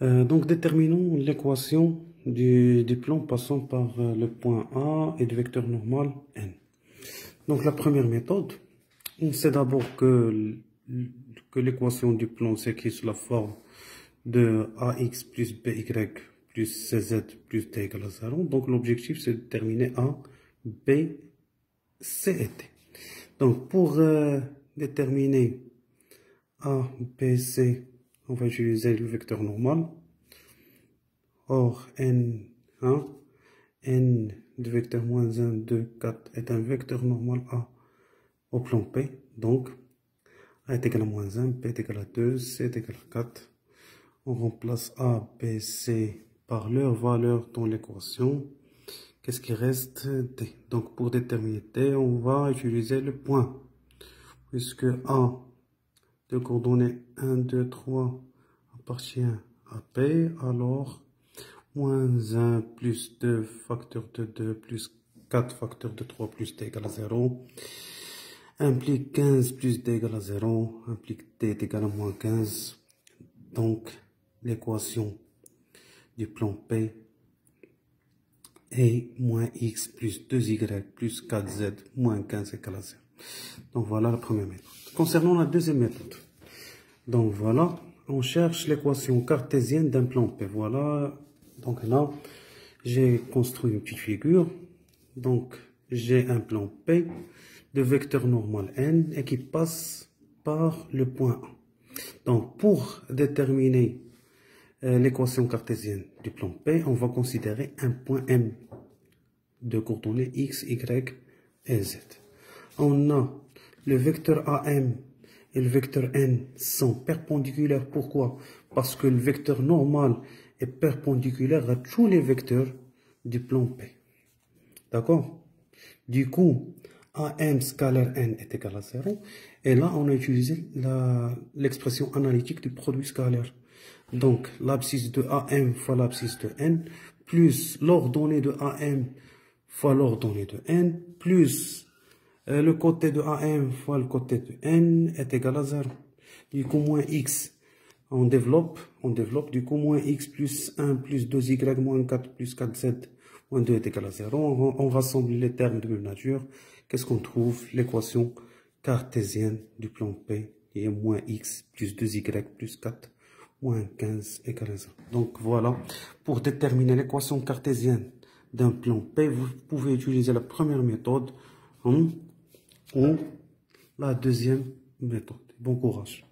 Donc, déterminons l'équation du plan passant par le point A et du vecteur normal n. Donc, la première méthode, on sait d'abord que l'équation du plan s'écrit sous la forme de ax plus by plus cz plus d égale à 0. Donc, l'objectif, c'est de déterminer a, b, c et d. Donc, pour déterminer a, b, c, on va utiliser le vecteur normal. Or, n1, n du vecteur moins 1, 2, 4 est un vecteur normal A au plan P. Donc, A est égal à moins 1, B est égal à 2, C est égal à 4. On remplace A, B, C par leur valeur dans l'équation. Qu'est-ce qui reste? D. Donc, pour déterminer D, on va utiliser le point. Puisque A de coordonnées 1, 2, 3 appartient à P, alors moins 1 plus 2 facteur de 2 plus 4 facteur de 3 plus d égale à 0 implique 15 plus d égale à 0 implique d est égal à moins 15. Donc l'équation du plan P est moins x plus 2y plus 4z moins 15 égale à 0. Donc voilà la première méthode. Concernant la deuxième méthode, donc voilà, on cherche l'équation cartésienne d'un plan P. Voilà. Donc là, j'ai construit une petite figure. Donc, j'ai un plan P de vecteur normal n et qui passe par le point A. Donc, pour déterminer l'équation cartésienne du plan P, on va considérer un point M de coordonnées x, y et z. On a le vecteur AM et le vecteur n sont perpendiculaires. Pourquoi? Parce que le vecteur normal est perpendiculaire à tous les vecteurs du plan P. D'accord? Du coup, AM scalaire n est égal à 0. Et là, on a utilisé l'expression analytique du produit scalaire. Donc, l'abscisse de AM fois l'abscisse de n, plus l'ordonnée de AM fois l'ordonnée de n, plus le côté de AM fois le côté de n est égal à 0. Du coup, moins x. On développe, du coup, moins x plus 1 plus 2y moins 4 plus 4z moins 2 est égal à 0. On rassemble les termes de même nature. Qu'est-ce qu'on trouve? L'équation cartésienne du plan P qui est moins x plus 2y plus 4 moins 15 égale à 0. Donc voilà, pour déterminer l'équation cartésienne d'un plan P, vous pouvez utiliser la première méthode ou la deuxième méthode. Bon courage.